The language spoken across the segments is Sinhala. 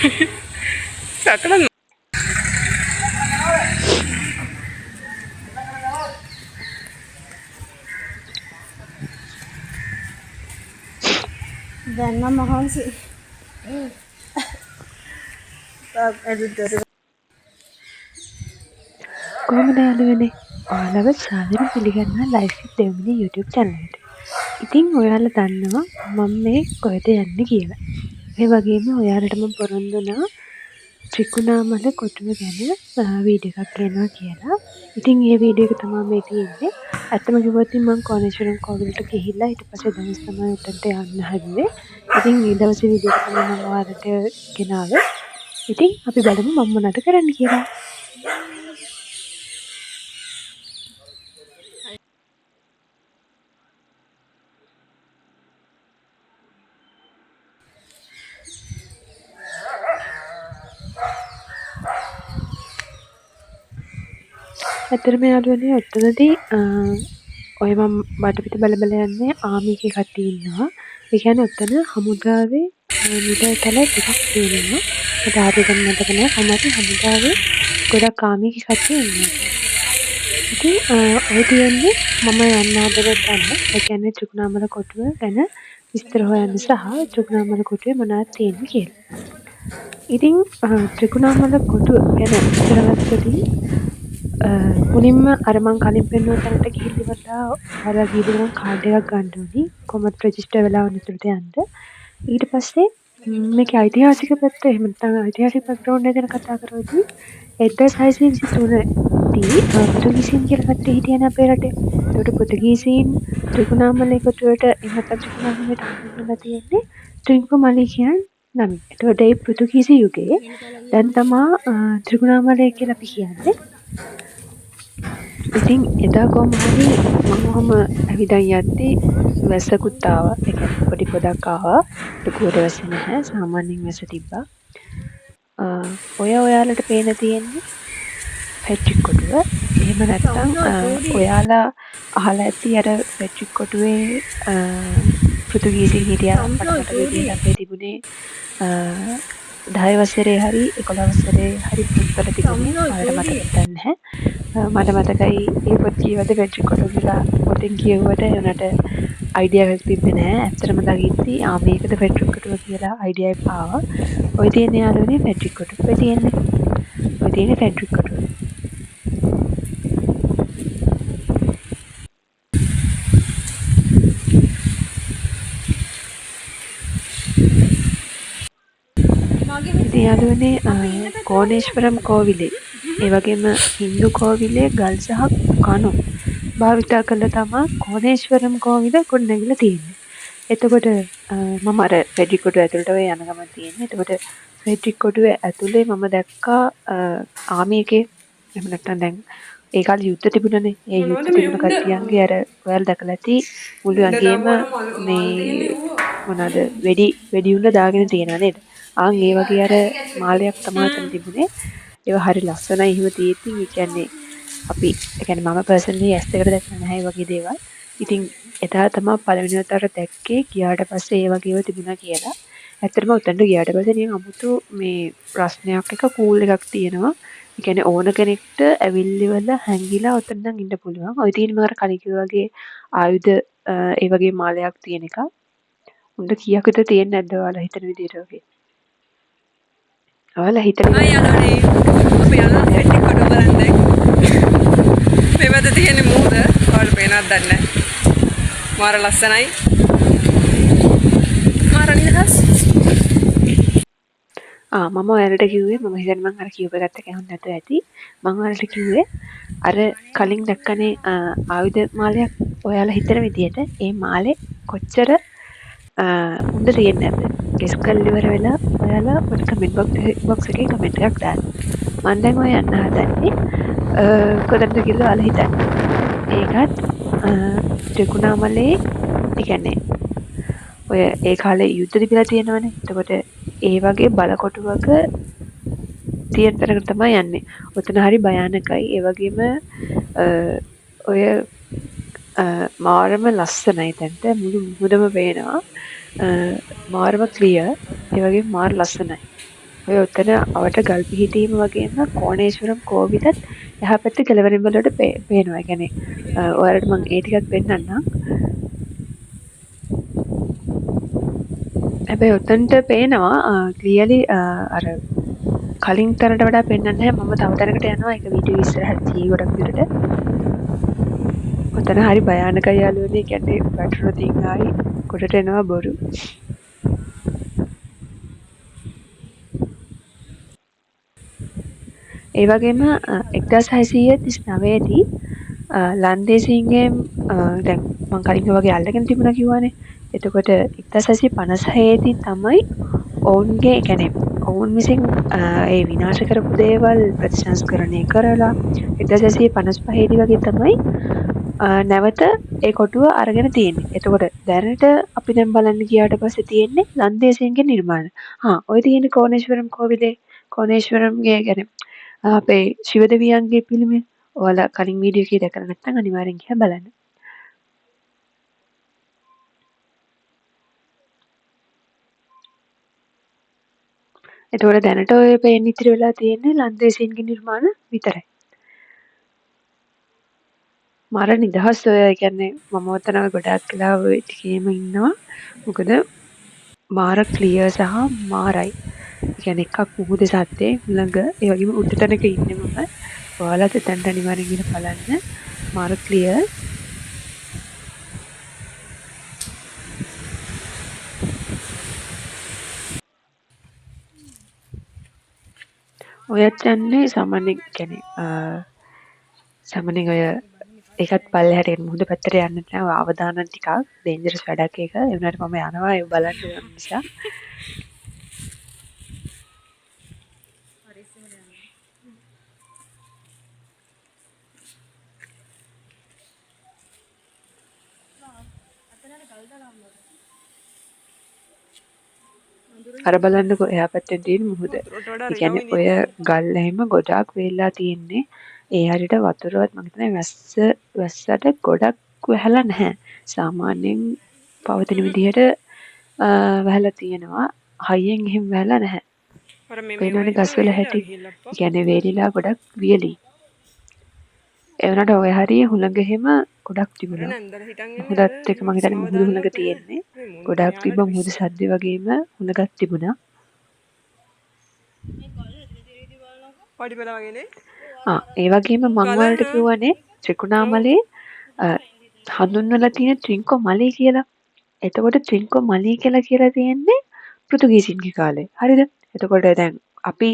සකලන දැන් නම් මහන්සි. කොහොමද යාළුවනේ? ඔයාලව සාදරයෙන් පිළිගන්නවා ලයිෆ් දෙවුනේ YouTube channel එකට. ඉතින් ඔයාලා දන්නවා මම මේ කොහෙද යන්නේ කියලා. ඒ වගේම ඔයාලට මම පොරොන්දු වුණා ත්‍රිකුණාමල කොටුව ගැන වීඩියෝ එකක් ගේනවා කියලා. ඉතින් මේ වීඩියෝ එක තමයි මේ තියෙන්නේ. ඇත්තම කිව්වොත් මම කෝණේශ්වරම් කෝවිලට ගිහිල්ලා ඊට පස්සේ දවස් තමයි උඩට යන්න හැදුවේ. ඉතින් මේ දවසේ වීඩියෝ එක තමයි මම ඔයාලට ගෙනාවේ. ඉතින් අපි බලමු මම මොනවද කරන්න කියලා. ඇත්තටම යාළුවනේ ඔතනදී ඔය මම වටපිට බල යන්නේ ආමි එකේ කට්ටිය ඉන්නවා. ඒ කියන්නේ ඔතන හමුදාවේ මුදල්තල ටිකක් තියෙනවා. මට හරියට මතක නෑ කොහොමද හමුදාවේ ගොඩක් ආමි එකේ කට්ටිය ඉන්නවා. ඉතින් ඔය තියෙන්නේ මම යන්න හදන තැන. ඒ කියන්නේ ත්‍රිකුණාමල කොටුව ගැන විස්තර හොයන්න සහ ත්‍රිකුණාමල කොටුවේ මොනවද තියෙන්නේ කියලා. ඉතින් ත්‍රිකුණාමල කොටුව ගැන විස්තරවත්කදී මුලින්ම අර මං කලින් පෙන්නුව තැනට ගිහිල්ලා ඉවරලා ඔයාලා ගිය ගමන් කාඩ් එකක් ගන්න ඕනි. කොහොමද රෙජිස්ටර් වෙලා වුණ ඉතුරුට යන්න. ඊට පස්සේ මේකේ ඓතිහාසික පැත්ත එහෙම නැත්නම් ඓතිහාසික බෑග්ග්‍රවුන්ඩ් එක ගැන කතා කරද්දී 1623 දී පෘතුගීසීන් කියලා කට්ටිය හිටියනේ අපේ රටේ. ඒකට පෘතුගීසීන් ත්‍රිකුණාමලේ කොටුවට එහෙම නැත්නම් ත්‍රිකුණාමලේට හම්බුනලා තියෙන්නේ ත්‍රිංකුමලී කියන නමින්. ඒකට ඒ පෘතුගීසි යුගයේ දැන් තමා ත්‍රිකුණාමලය කියලා අපි කියන්නේ. ඉතින් එදා කොහොම හරි මම ඔහොම ඇවිදන් යද්දී වැස්සකුත් ආවා. ඒ කියන්නේ පොඩි පොදක් ආවා. ලොකුවට වැස්සේ නැහැ. සාමාන්‍යයෙන් වැස්ස තිබ්බා. ඔයාලට පේන තියෙන්නේ පැට්‍රික් කොටුව. එහෙම නැත්නම් ඔයාලා අහලා ඇති අර පැට්‍රික් කොටුවේ පෘතුගීසීන් හිටියා අපට විදිහට අපේ තිබුණේ 10 වසරේ හරි 11 වසරේ හරි පොත්වල තිබුණේ. ඔයාලට මතක නැහැ. මට මතකයි ඒ පොත් කියවද පැට්‍රික් කොටුව කියලා පොතෙන් කියවුවට උනට අයිඩියා එකක් තිබ්බේ නැහැ. ඇත්තටම දකිද්දි මේකද පැට්‍රික් කොටුව කියලා අයිඩියා එකක් ආවා. ඔය තියෙන යාළුවනේ පැට්‍රික් කොටුව. ඔය තියෙන්නේ පැට්‍රික් කොටුව. ඉතින් යාළුවනේ කෝණේශ්වරම් කෝවිලේ ඒ වගේම හින්දු කෝවිලේ ගල් සහ කණු භාවිතා කරලා තමයි කෝණේශ්වරම් කෝවිල ගොඩනැගිලා තියෙන්නේ. එතකොට මම අර පැට්‍රික් කොටුව ඇතුළට ඔය යන ගමන් තියෙන්නේ. එතකොට පැට්‍රික් කොටුවේ ඇතුලේ මම දැක්කා ආමි එකේ එහෙම නැත්නම් දැන් ඒ කාලේ යුද්ධ තිබුණනේ. ඒ යුද්ධ තිබුණ කට්ටියන්ගේ අර ඔයාලා දැකලා ඇති මුළු ඇඟේම මේ මොනවාද වෙඩි උණ්ඩ දාගෙන තියෙනවා නේද? ඒ වගේ අර මාලයක් තමයි එතන තිබුණේ. ඒවා හරි ලස්සනයි එහෙම තියෙද්දි ඒ කියන්නේ අපි ඒ කියන්නේ මම පර්සනලි ඇස් දෙකට දැක්කේ නැහැ ඒ වගේ දේවල්. ඉතින් එදා තමයි පළවෙනි වතාවට දැක්කේ ගියාට පස්සේ ඒ වගේව තිබුණා කියලා. ඇත්තටම උතන්ට ගියාට පස්සේ නිකන් අමුතු මේ ප්‍රශ්නයක් එක කූල් එකක් තියෙනවා. ඒ කියන්නේ ඕන කෙනෙක්ට ඇවිල්ලිවල හැංගිලා උතන නම් ඉන්න පුළුවන්. ඔය තියෙන මාර කලින් වගේ ආයුධ ඒ වගේ මාලයක් තියෙන එක. උන්ට කීයක් විතර තියෙන්නේ නැද්ද ඔයාලා හිතන විදිහට වගේ? ඔයාලා හිතන යාළුවනේ අපි යනවා පැට්‍රික් කොටුව බලන්න දැන්. මේ වැද තියෙන මූද ඔයාලට පේනවද දන්නේ නැහැ. මාර ලස්සනයි. මාර නිදහස්. මම ඔයාලට කිව්වේ මම හිතන්නේ මම අර කියපු එකත් එක්ක ඇහුන්නේ නැතුව ඇති. මම ඔයාලට කිව්වේ අර කලින් දැක්කනේ ආයුධ මාලයක් ඔයාලා හිතන විදිහට ඒ මාලේ කොච්චර උන්ද තියෙන්නේ නැද්ද? ගෙස් කරලා ඉවර වෙලා ඔයාලා මට කමෙන්ට් බොක්ස් එකේ කමෙන්ට් එකක් දාන්න. මම දැන් ඔය යන්න හදන්නේ කොතනද කියලා ඔයාලා හිතන්න. ඒකත් ත්‍රිකුණාමලේ ඒ කියන්නේ ඔය ඒ කාලේ යුද්ධ තිබිලා තියෙනවනේ. එතකොට ඒ වගේ බලකොටුවක තියෙන තැනකට තමයි යන්නේ. ඔතන හරි භයානකයි. ඒ වගේම ඔය මාරම ලස්සනයි තැනට මුළු මුහුදම පේනවා. මාරම ක්ලියර්. ඒ වගේම මාර ලස්සනයි. ඔය උත්තර අවට ගල් පිහිටීම වගේම කෝණේශ්වරම් කෝවිලත් එහා පැත්තේ කෙළවරින් වලට පේනවා. ඒ කියන්නේ ඔයාලට මම ඒ ටිකක් පෙන්නන්නම්. හැබැයි උතන්ට පේනවා ක්ලියර්ලි අර කලින් තරට වඩා පෙන්වන්නේ නැහැ. මම තව තැනකට යනවා. ඒක වීඩියෝ ඉස්සරහට තියෙයි ගොඩක් දුරට. ඔතන හරි භයානකයි යාළුවනේ. කියන්නේ වැටුණොත් ආයි ගොඩට එනවා බොරු. ඒ වගේම 1639 දී ලන්දේසින්ගෙන් දැන් මම කලින් වගේ අල්ලගෙන තිබුණා කිව්වනේ. එතකොට 1656 දී තමයි ඔවුන්ගේ ඒ කියන්නේ ඔවුන් විසින් ඒ විනාශ කරපු දේවල් ප්‍රතිසංස්කරණය කරලා 1655 දී වගේ තමයි නැවත ඒ කොටුව අරගෙන තියෙන්නේ. එතකොට දැනට අපි දැන් බලන්න ගියාට පස්සේ තියෙන්නේ ලන්දේසියන්ගේ නිර්මාණ. ඔය තියෙන්නේ කෝණේශ්වරම් කෝවිලේ කෝණේශ්වරම්ගේ කියන්නේ අපේ ශිව දෙවියන්ගේ පිළිම. ඔයාලා කලින් වීඩියෝ එකේ දැකලා නැත්නම් අනිවාර්යෙන් ගිහලා බලන්න. එතකොට දැනට ඔය පේන්න ඉතිරි වෙලා තියෙන්නේ ලන්දේසියන්ගේ නිර්මාණ විතරයි. මර නිදහස් ඔය කියන්නේ මම ඔතන ගොඩාක් වෙලා ඔය ටිකේම ඉන්නවා. මොකද මාර ක්ලියර් සහ මාරයි. ඒ කියන්නේ එකක් මුහුද සත්‍යේ ළඟ ඒ වගේම උඩ තැනක ඉන්නේ මම. ඔයාලත් එතනට අනිවාර්යෙන් ගිහලා බලන්න. මාර ක්ලියර්. ඔයත් යන්නේ සාමාන්‍යයෙන් කියන්නේ සාමාන්‍යයෙන් ඔය ඒකත් පල්ලෙහාට එන්න මුහුද පැත්තට යන්න නෑ. අවදානම් ටිකක් ඩේන්ජරස් වැඩක් ඒක. ඒ වුණාට මම යනවා ඒ බලන්න යන නිසා. අර බලන්නකො එහා පැත්තෙන් තියෙන මුහුද. ඒ කියන්නේ ඔය ගල් එහෙම ගොඩාක් වෙලා තියෙන්නේ. ඒ හරියට වතුරවත් මම හිතන්නේ වැස්සට ගොඩක් වැහලා නැහැ. සාමාන්‍යයෙන් පවතින විදිහට වැහලා තියෙනවා. හයියෙන් එහෙම වැහලා නැහැ. පේනවනේ ගස්වල හැටි. ඒ කියන්නේ වේලිලා ගොඩක් වියලි. ඒ වුණාට ඔය හරිය හුළඟ එහෙම ගොඩක් තිබුණා. හුලත් එක මම හිතන්නේ මුහුද හුළඟ තියෙන්නේ. ගොඩක් තිබ්බ මුහුද සද්ද වගේම හුළඟක් තිබුණා. ඒ වගේම මං වලට කිව්වනේ ත්‍රිකුණාමලේ හඳුන්වලා තියෙන ත්‍රින්කෝ මලේ කියලා. එතකොට ත්‍රින්කෝ මලේ කියලා තියෙන්නේ පෘතුගීසින්ගේ කාලේ. හරිද? එතකොට දැන් අපි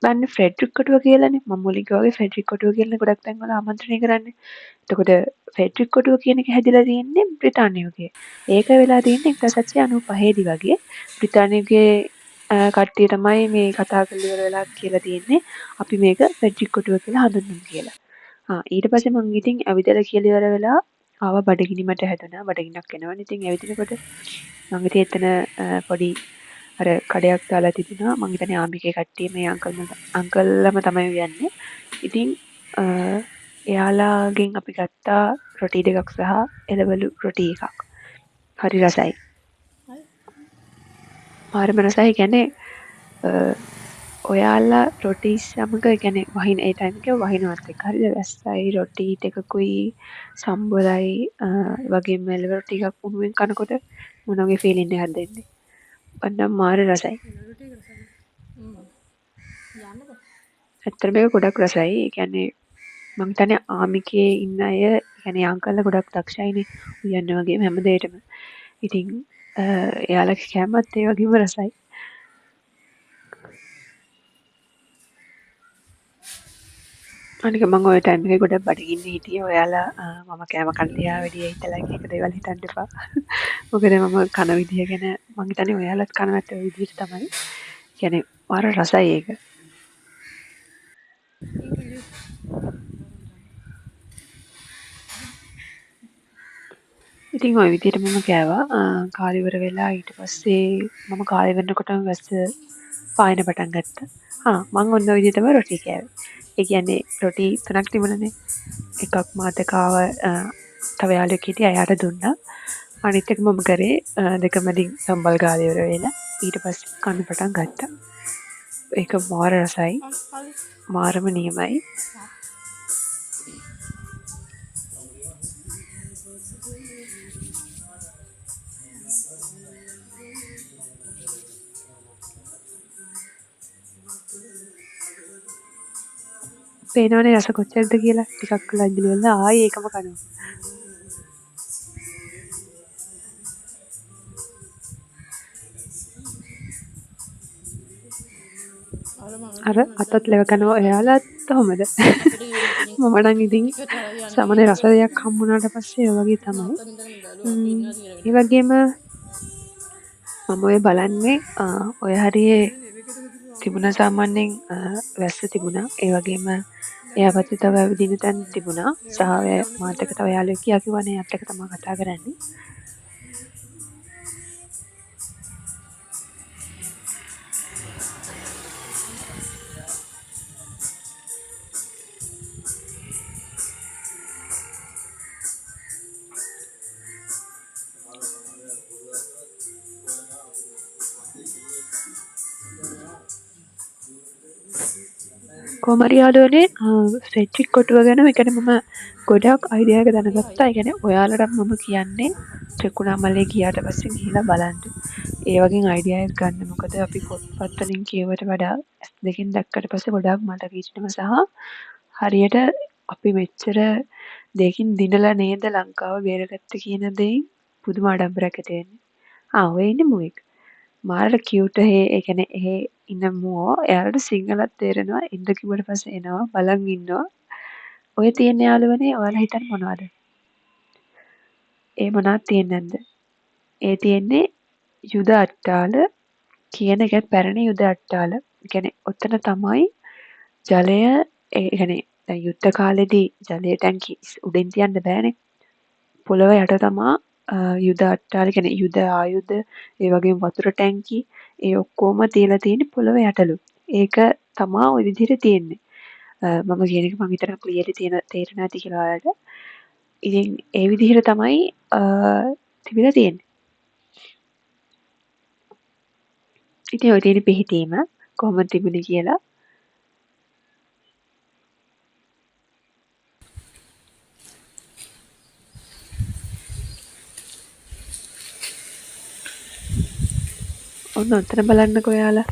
දන්නේ ෆ්‍රෙඩරික් කොටුව කියලානේ. මම මුලින් කිව්වා වගේ ෆ්‍රෙඩරික් කොටුව කියලා ගොඩක් තැන්වල ආමන්ත්‍රණය කරන්නේ. එතකොට ෆ්‍රෙඩරික් කොටුව කියන එක හැදිලා තියෙන්නේ බ්‍රිතාන්‍යයේ. ඒක වෙලා තියෙන්නේ 1795 දී වගේ. බ්‍රිතාන්‍යයේ කට්ටිය තමයි මේ කතා කරලා ඉවර වෙලා කියලා තියෙන්නේ. අපි මේක ෆ්‍රෙඩරික් කොටුව කියලා හඳුන්වමු කියලා. ඊට පස්සේ මං ඉතින් ඇවිදලා කියලා ඉවර වෙලා ආවා බඩගිනි මට හැදුනා. බඩගින්නක් එනවනේ. ඉතින් ඇවිදිනකොට මං ඉතින් එතන පොඩි අර කඩයක් දාලා තිබුණා. මං හිතන්නේ ආම්බිකේ කට්ටිය මේ අංකල්ලම තමයි යන්නේ. ඉතින් එයාලාගෙන් අපි ගත්තා රොටි දෙකක් සහ එළවලු රොටි එකක්. හරි රසයි. මාරම රසයි. කියන්නේ ඔයාලා රොටි සමග කියන්නේ වහින ඒ ටයිම් එකේ වහිනවත් එක්ක හරිද වැස්සයි රොටි ටිකකුයි සම්බරයි වගේම එළවලු ටිකක් උණුවෙන් කනකොට මොන වගේ ෆීලින් එකක්ද දෙන්නේ. අන්න මාර රසයි. ඇත්තටම මේක ගොඩක් රසයි. ඒ කියන්නේ මම හිතන්නේ ආමිකේ ඉන්න අය කියන්නේ අංකල්ලා ගොඩක් දක්ෂයිනේ. උයන්න වගේම හැම දෙයකටම. ඉතින් එයාලගේ කෑමත් ඒ වගේම රසයි. අනික මම ওই ටයිම් එකේ ගොඩක් බඩගින්නේ හිටියේ. ඔයාලා මම කෑම කන්න තියා වැඩි හිතලා එක දේවල් හිතන්න එපා. මොකද මම කන විදිය ගැන මම හිතන්නේ ඔයාලත් කනවත් ඔය විදිහට තමයි. කියන්නේ මාර රසයි ඒක. ඉතින් ওই විදිහට මම කෑවා. කාලේ ඉවර වෙලා ඊට පස්සේ මම කාලේ වෙනකොටම වැස්ස පායන පටන් ගත්තා. මම ඔන්න ඔය විදිහටම රොටි කෑවේ. ඒ කියන්නේ රොටි 3ක් තිබුණනේ. එකක් මාත කාව තව යාළුවෙක් හිටියා එයාට දුන්නා. අනිත් එක මම කරේ දෙකමදින් සම්බල් ගාලා ඉවර වෙලා ඊට පස්සේ කන්න පටන් ගත්තා. ඒක මාර රසයි. මාරම නියමයි. පේනවනේ රස කොච්චරද කියලා. ටිකක් ලැජ්ජලි වෙලා ආයේ ඒකම කනවා. අර අතත් ලෙව කනවා. එයාලත් කොහොමද? මම නම් ඉතින් සාමාන්‍ය රස දෙයක් හම්බුනාට පස්සේ ඒ වගේ තමයි. ඒ වගේම මම ඔය බලන්නේ ඔය හරියේ තිබුණා සාමාන්‍යයෙන් වැස්ස තිබුණා. ඒ වගේම එයා පැත්තේ තව ඇවිදින තැන් තිබුණා. සහ ඔය මාත් එක්ක තව යාළුවෙක් කිව්වානේ එයාත් එක්ක තමයි කතා කරන්නේ. කොහමරි යාළුවනේ ෆෙඩ්රික් කොටුව ගැන ඒ කියන්නේ මම ගොඩක් අයිඩියා එක දැනගත්තා. ඒ කියන්නේ ඔයාලට මම කියන්නේ ත්‍රිකුණාමලේ ගියාට පස්සේ ගිහිලා බලන්න. ඒ වගේ අයිඩියා එකක් ගන්න. මොකද අපි පොත්පත් වලින් කියවට වඩා ඇස් දෙකෙන් දැක්කට පස්සේ ගොඩක් මට කිසිම සහ හරියට අපි මෙච්චර දෙකින් දිනලා නේද ලංකාව බේරගත්ත කියන දෙයින් පුදුම ආඩම්බරයක් ඇති වෙන්නේ. ඔය ඉන්නේ මුවෙක්. මාරට කියුට් ඒ කියන්නේ ඒ ඉන්න මුවෝ එයාලට සිංහලත් තේරෙනවා. ඉන්න කිව්වට පස්සේ එනවා බලන් ඉන්නවා. ඔය තියෙන යාළුවනේ ඔයාලා හිතන්නේ මොනවද? ඒ මොනවද තියෙන්නේ නැද්ද? ඒ තියෙන්නේ යුද අට්ටාල කියන එක පැරණි යුද අට්ටාල. ඒ කියන්නේ ඔතන තමයි ජලය ඒ කියන්නේ දැන් යුද්ධ කාලෙදී ජලය ටැංකි උඩින් තියන්න බෑනේ. පොළව යට තමා යුද අට්ටාල කියන්නේ යුද ආයුධ ඒ වගේම වතුර ටැංකි ඒ ඔක්කොම තියලා තියෙන්නේ පොළව යටලු. ඒක තමා ওই විදිහට තියෙන්නේ. මම කියන එක මම හිතනවා ක්ලියර්ලි තේරෙන්නේ නැති කියලා ඔයාලට. ඉතින් ඒ විදිහට තමයි තිබිලා තියෙන්නේ. ඉතින් ඔය තියෙන පිහිටීම කොහොමද තිබුණේ කියලා ඔන්න ඔතන බලන්නකෝ ඔයාලා.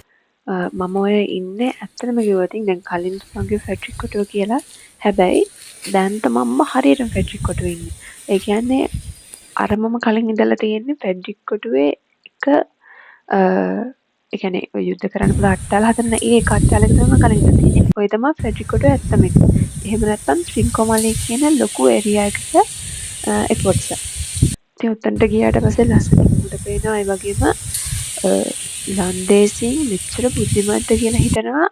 මම ඔය ඉන්නේ ඇත්තටම කිව්වොත් දැන් කලින් මගේ ෆෙඩ්රික් කොටුව කියලා. හැබැයි දැන් තමම්ම හරියටම ෆෙඩ්රික් කොටුවේ ඉන්නේ. ඒ කියන්නේ අර මම කලින් ඉඳලා තියෙන්නේ ෆෙඩ්රික් කොටුවේ එක ඒ කියන්නේ ඔය යුද්ධ කරන්න පුළුවන් අට්ටාල හදන ඒ අට්ටාලක තමයි කලින් ඉඳලා තියෙන්නේ. ඔය තමයි ෆෙඩ්රික් කොටුවේ ඇත්තම එක. එහෙම නැත්නම් ත්‍රින්කෝමලී කියන ලොකු ඒරියා එකට ඒ කොටස. ඉතින් උත්තන්ට ගියාට පස්සේ ලස්සන මුද පේනවා. ඒ වගේම ලන්දේසින් මෙච්චර බුද්ධිමත්ද කියලා හිතනවා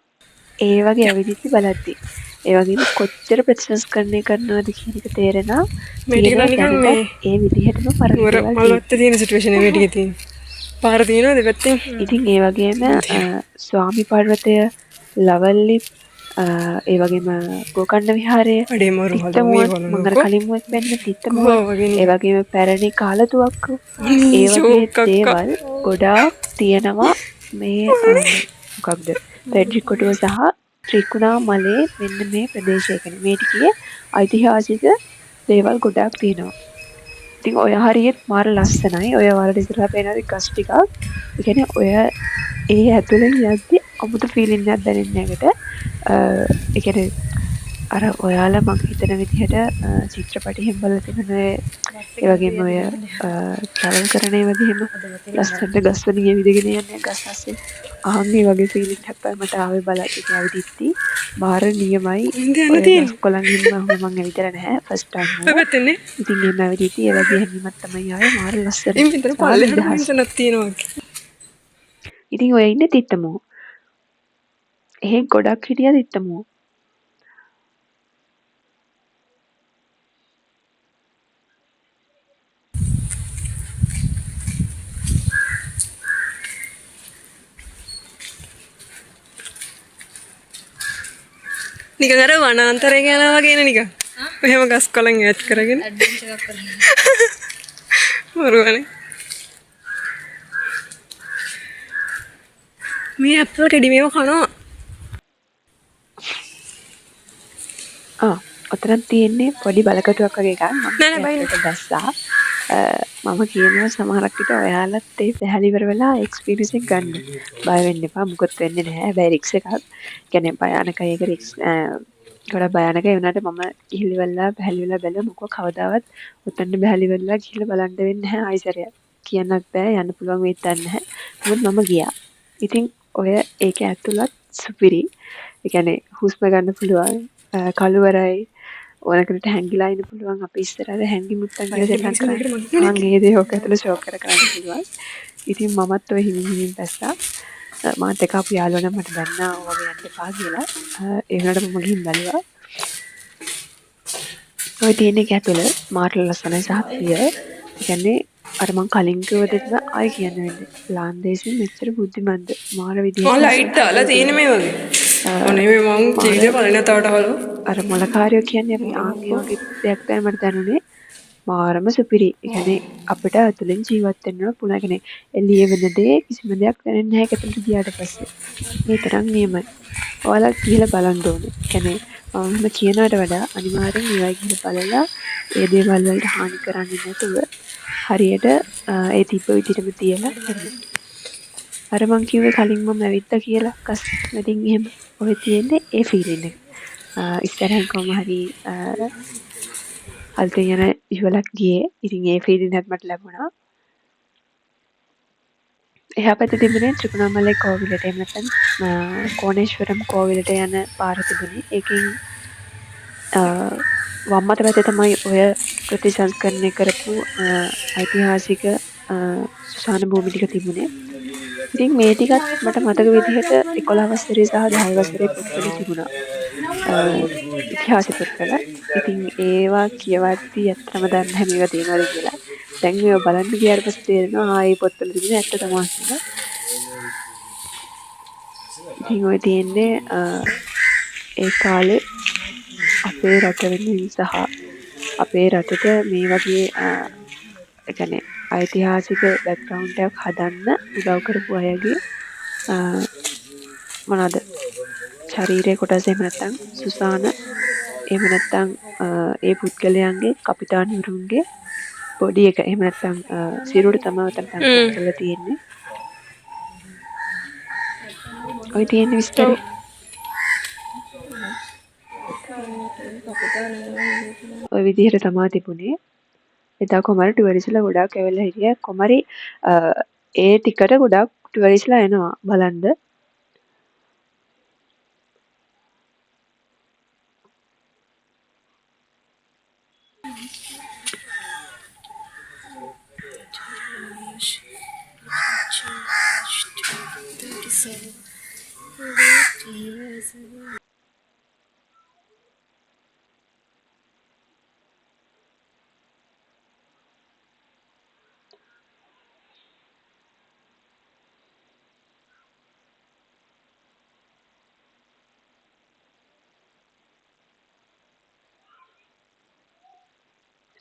ඒ වගේ ඇවිදිච්ච බලද්දී. ඒ වගේම කොච්චර ප්‍රතිසංස්කරණය කරනවද කියන එක තේරෙනවා. මේ ටික නිකන් මේ ඒ විදිහටම පරක්කවල මලොත් තියෙන සිටුේෂන් මේ ටිකේ තියෙන. පාර තියෙනවා දෙපැත්තෙන්. ඉතින් ඒ වගේම ස්වාමි පර්වතය ලවල්ලි ඒ වගේම ගෝකර්ණ විහාරය අඩේ මරු මම අර කලින් මුවෙක් වෙන්න තිත්තමුව ඒ වගේම පැරණි කාලතුවක්කු ඒ වගේ දේවල් ගොඩාක් තියෙනවා මේ මොකක්ද ෆෙඩ්රික් කොටුව සහ ත්‍රිකුණාමලේ මෙන්න මේ ප්‍රදේශය කියන්නේ මේ ටිකේ ඓතිහාසික දේවල් ගොඩාක් තියෙනවා. ඉතින් ඔය හරියට මාර ලස්සනයි. ඔය වලට ඉස්සරහා පේන ගස් ටිකක්. ඒ කියන්නේ ඔය ඒ ඇතුලෙන් යද්දි අමුතු ෆීලිං එකක් දැනෙන්නේ නැකට. ඒ කියන්නේ අර ඔයාලා මම හිතන විදිහට චිත්‍රපටි හැම බලලා තියෙන ඒ වගේම ඔය ට්‍රැවල් කරන ඒ වගේම ලස්සනට ගස් වලින් ඇවිදගෙන යන්නේ ගස් අස්සේ ආන්නේ වගේ ෆීලිං එකක් තමයි මට ආවේ බලද්දි ඇවිදිද්දි බාර නියමයි ඔය කොළන් ඉන්න මම ඇවිදලා නැහැ ෆස්ට් ටයිම් පැත්තනේ ඉතින් මේ ඇවිදිද්දි ඒ වගේ හැඟීමක් තමයි ආවේ මාර ලස්සන ඉතින් විතර පල්ලෙහාට මිනිස්සුන්ක් තියෙනවා ඉතින් ඔය ඉන්නේ තිත්තමෝ එහෙ ගොඩක් හිටියා තිත්තමෝ නිකන් අර වනාන්තරේ යනවා වගේනේ නිකන්. එහෙම ගස් කොළන් ඈත් කරගෙන. ඇඩ්වෙන්චර් එකක් කරනවා. මරුවනේ. මේ අප්පෝ ටෙඩි මේව කනවා. ඔතනක් තියෙන්නේ පොඩි බලකටුවක් වගේ එකක්. නෑ බයින. මම දැස්සා. මම කියනවා සමහරක් විට ඔයාලත් ඒ පැහැදිලි ඉවර වෙලා එක්ස්පීරියන්ස් එක ගන්න. බය වෙන්න එපා. මොකොත් වෙන්නේ නැහැ. හැබැයි රික්ස් එකක්. කියන්නේ භයානකයි ඒක රික්ස් ගොඩක් භයානකයි වුණාට මම ඉහිලි වෙලා පැහැදිලි වෙලා බැලුවා මොකෝ කවදාවත් උතන්න පැහැදිලි වෙලා ගිහලා බලන්න වෙන්නේ නැහැ ආයිසරයක්. කියන්නත් බෑ යන්න පුළුවන් වෙයිද දන්නේ නැහැ. මොකද මම ගියා. ඉතින් ඔය ඒක ඇතුළත් සුපිරි. ඒ කියන්නේ හුස්ම ගන්න පුළුවන්. කළුවරයි ඕනකට හැංගිලා ඉන්න පුළුවන්. අපි ඉස්සරහට හැංගි මුත්තන් කියලා සෙල්ලම් කරා. මම ඒ දේ ඔක ඇතුළේ ෂෝක් කරගන්න පුළුවන්. ඉතින් මමත් ඔය හිමින් පැස්සා. මාත් එක අපු යාළුවා නම් මට දැන්නා වගේ යන්න එපා කියලා. ඒ වුණාට මම ගිහින් බැලුවා. ඔය තියෙන එක ඇතුළේ මාර්ටල් ලස්සනයි සහ ප්‍රිය. ඒ කියන්නේ අර මං කලින් කිව්ව දෙක ආයි කියන්න වෙන්නේ. ලාන්දේසි මෙච්චර බුද්ධිමත්ද මාර විදිහට. ඔය ලයිට් දාලා තියෙන මේ වගේ. අනේ මේ මං ජීවිතේ පළවෙනි තවට හලු. අර මොලකාරයෝ කියන්නේ අපි ආන්ගේ වගේ දෙයක් තමයි මට දැනුනේ. මාරම සුපිරි. ඒ කියන්නේ අපිට අතුලෙන් ජීවත් වෙන්න පුළුවන්. කියන්නේ එළිය වෙන දේ කිසිම දෙයක් දැනෙන්නේ නැහැ කතලට ගියාට පස්සේ. මේ තරම් නියමයි. ඔයාලා ගිහලා බලන්න ඕනේ. කියන්නේ මම කියනවට වඩා අනිවාර්යෙන් මේවා ගිහලා බලලා ඒ දේවල් වලට හානි කරන්නේ නැතුව හරියට ඒ තිබ්බ විදිහටම තියලා යන්න. අර මං කිව්වේ කලින් මම ඇවිත්තා කියලා කස් මැදින් එහෙම ඔය තියෙන්නේ ඒ ෆීලින් එක. ඉස්සරහින් කොහම හරි අලුතෙන් යන ඉවලක් ගියේ. ඉතින් ඒ ෆීලින් එකත් මට ලැබුණා. එහා පැත්තේ තිබුණේ ත්‍රිකුණාමලයි කෝවිලට එහෙම නැත්නම් කෝණේශ්වරම් කෝවිලට යන පාර තිබුණේ. ඒකෙන් වම් අත පැත්තේ තමයි ඔය ප්‍රතිසංස්කරණය කරපු ඓතිහාසික සුසාන භූමි ටික තිබුණේ. ඉතින් මේ ටිකත් මට මතක විදිහට 11 වසරේ සහ 10 වසරේ පොත්වල තිබුණා. ඉතිහාස පොත්වල. ඉතින් ඒවා කියවද්දී ඇත්තම දන්නේ නැහැ මේවා තියෙනවද කියලා. දැන් මේවා බලන්න ගියාට පස්සේ තේරෙනවා මේ පොත්වල තිබුණේ ඇත්ත තමයි කියලා. ඉතින් ඔය තියෙන්නේ ඒ කාලේ අපේ රට වෙනුවෙන් සහ අපේ රටට මේ වගේ ඒ කියන්නේ ඓතිහාසික බෑග්ග්‍රවුන්ඩ් එකක් හදන්න උදව් කරපු අයගේ මොනවාද ශරීරයේ කොටස එහෙම නැත්නම් සුසාන එහෙම නැත්නම් ඒ පුද්ගලයන්ගේ කපිතානිවරුන්ගේ බොඩි එක එහෙම නැත්නම් සිරුර තමයි උතන කරලා තියෙන්නේ. ඔය තියෙන විස්තරය ඔය විදිහට තමයි තිබුණේ. එදා කොමර ටුවරිස්ලා ගොඩාක් ඇවිල්ලා හිටියා. කොමරි ඒ ටිකට ගොඩාක් ටුවරිස්ලා එනවා බලන්න.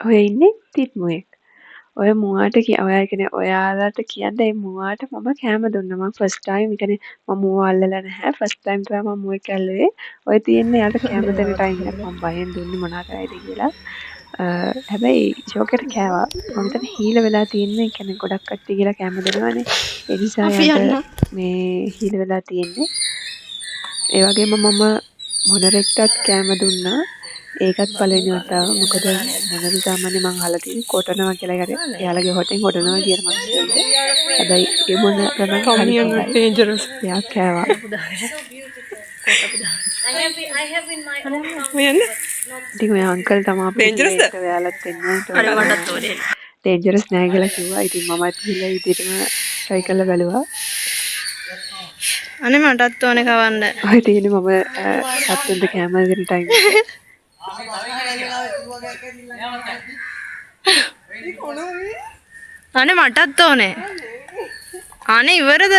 ඔය ඉන්නේ තිත්මුවෙක්. ඔය මුවාට ඔයා කියන්නේ ඔයාලට කියන්න ඒ මුවාට මම කෑම දුන්නා. මම ෆස්ට් ටයිම් කියන්නේ මම මුවා අල්ලලා නැහැ. ෆස්ට් ටයිම් තමයි මම මුවෙක් ඇල්ලුවේ. ඔය තියෙන්නේ යාට කෑම දෙන ටයිම් එක මම බයෙන් දුන්නේ මොනා කරයිද කියලා. හැබැයි ෂෝක් එකට කෑවා. මම හිතන්නේ හීල වෙලා තියෙන්නේ. කියන්නේ ගොඩක් කට්ටිය කියලා කෑම දෙනවනේ. ඒ නිසා යාට මේ හීල වෙලා තියෙන්නේ. ඒ වගේම මම මොනරෙක්ටත් කෑම දුන්නා. ඒකත් පළවෙනි වතාව. මොකද මොනරි සාමාන්‍ය මං අහලා තියෙන්නේ කොටනවා කියලා. ඒකට එයාලගේ හොටෙන් කොටනවා කියන මනුස්සයෙක්. හැබැයි ඒ මොන ගණන් dangerous. එයා කෑවා. ඉතින් ඔය අංකල් තමයි අපිට ඔයාලත් එන්න ඩේන්ජරස් නෑ කියලා කිව්වා. ඉතින් මමත් ගිහලා ඉදිරියටම try කරලා බැලුවා. අනේ මටත් ඕනේ කවන්න. ඔය තියෙන්නේ මම සත්තුන්ට කැම දෙන ටයිම් එක. අනේ මටත් ඕනේ. අනේ ඉවරද?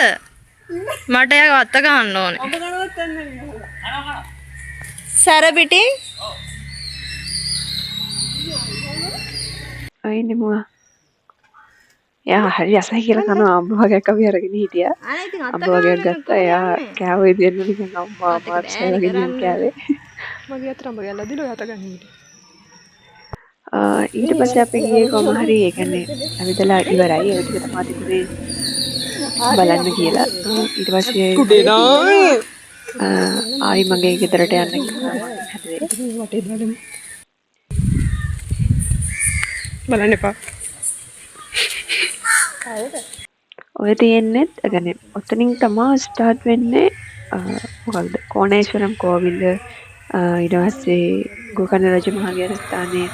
මට යාව අත්ත ගන්න ඕනේ. ඔබ ගන්නවත් නැහැ. සැර පිටින්. අයිනේ මුවා. එයා හරි රසයි කියලා කන අම්බ වගේක් අපි අරගෙන හිටියා. අම්බ වගේක් ගත්තා. එයා කෑවේ දෙන්න නිකන් අම්මා මාත් වගේ කෑවේ. මගේ අතට අඹ ගැල්ලා දීලා ඔය අත ගන්න ඊට. ඊට පස්සේ අපි ගියේ කොහොම හරි ඒ කියන්නේ ඇවිදලා ඉවරයි. ඒ ටික තමයි තිබුණේ බලන්න කියලා. ඊට පස්සේ ආයි මගේ ගෙදරට යන්න හැදුවේ. වටේ දාගෙන බලන්න එපා. ඔය තියෙන්නේ يعني ඔතනින් තමයි ස්ටාර්ට් වෙන්නේ මොකක්ද කෝණේශ්වරම් කෝවිල ඊට පස්සේ ගෝකර්ණ රජ මහවිහාරස්ථානයේ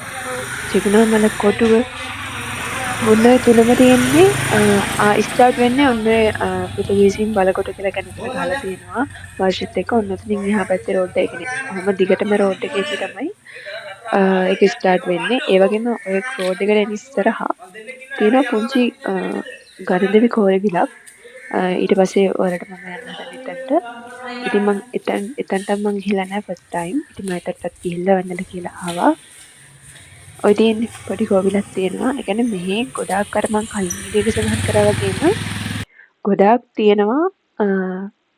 චිගුණාමල කොටුව මුල්ල තුලම තියෙන්නේ ස්ටාර්ට් වෙන්නේ ඔන්න පෘතුගීසීන් බලකොට කියලා කෙනෙක් ගහලා තියෙනවා වර්ෂෙත් එක ඔන්න ඔතනින් එහා පැත්තේ රෝඩ් එක කියන්නේ කොහොම දිගටම රෝඩ් එකේ තමයි ඒක ස්ටාර්ට් වෙන්නේ ඒ වගේම ඔය රෝඩ් එකට එන ඉස්සරහා තියෙන පුංචි ගරදෙවි කෝරවිලක් ඊට පස්සේ ඔයාලට මම යන්න හදන එතනට ඉතින් මම එතනට මම ගිහලා නැහැ ෆස්ට් ටයිම් ඉතින් මම එතනටත් ගිහිල්ලා වන්නද කියලා ආවා ඔය තියෙන පොඩි කෝවිලක් තියෙනවා ඒ කියන්නේ මෙහි ගොඩාක් අර මම කලින් වීඩියෝ එකේ සඳහන් කරා වගේම ගොඩාක් තියෙනවා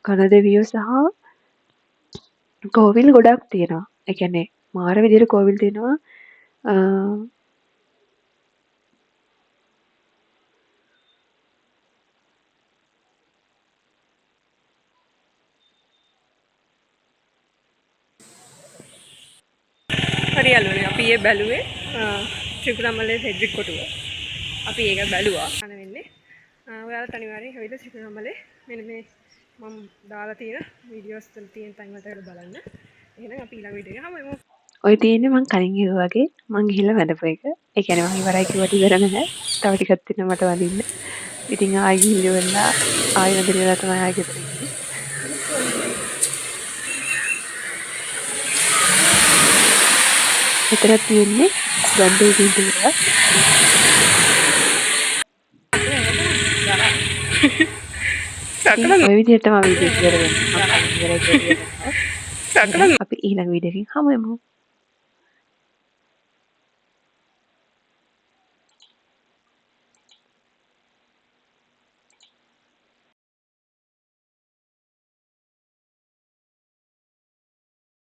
කනදෙවියෝ සහ කෝවිල් ගොඩාක් තියෙනවා ඒ කියන්නේ මාර විදිහට කෝවිල් තියෙනවා හරි යාළුවනේ අපි ඒ බැලුවේ ත්‍රිකුණාමලයේ හෙඩ්රික් කොටුව. අපි ඒක බැලුවා. අන වෙන්නේ. ඔයාලට අනිවාර්යෙන් හැවිලා ත්‍රිකුණාමලයේ මෙන්න මේ මම දාලා තියෙන වීඩියෝස් වල තියෙන තැන් වලට බලන්න. එහෙනම් අපි ඊළඟ වීඩියෝ එකේ හමුවෙමු. ඔය තියෙන්නේ මං කලින් කිව්වා වගේ මං ගිහිල්ලා වැඩපු එක. ඒ කියන්නේ මං ඉවරයි කිව්වට ඉවර නැහැ. තව ටිකක් තියෙනවා මට වදින්න. ඉතින් ආයි ගිහිල්ලා ආයි වැඩිලා තමයි ආයි ගෙදර ඉන්නේ. මෙතන තියෙන්නේ ගන්ඩේ විදුර. ඔය විදිහට තමයි වීඩියෝ ඉවර වෙන්නේ. අපි ඊළඟ වීඩියෝ එකකින් හමු වෙමු.